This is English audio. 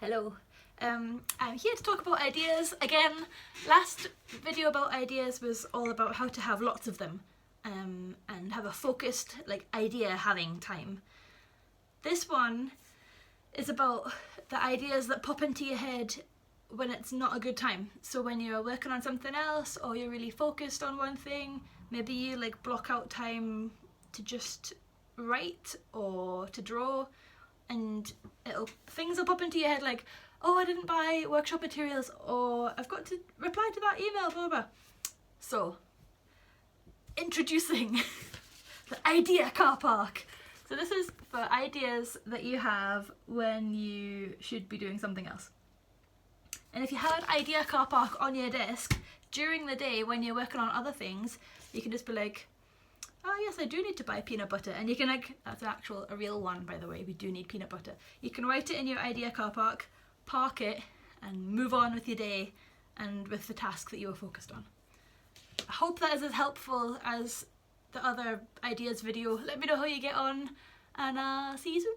Hello. I'm here to talk about ideas again. Last video about ideas was all about how to have lots of them and have a focused idea having time. This one is about the ideas that pop into your head when it's not a good time. So when you're working on something else or you're really focused on one thing, maybe you block out time to just write or to draw, and things will pop into your head like, oh, I didn't buy workshop materials, or I've got to reply to that email, blah blah. So, introducing the idea car park. So this is for ideas that you have when you should be doing something else. And if you have an idea car park on your desk during the day when you're working on other things, you can just be like, oh yes, I do need to buy peanut butter. And you can that's a real one, by the way, we do need peanut butter. You can write it in your idea car park, park it, and move on with your day and with the task that you were focused on. I hope that is as helpful as the other ideas video. Let me know how you get on, and see you soon.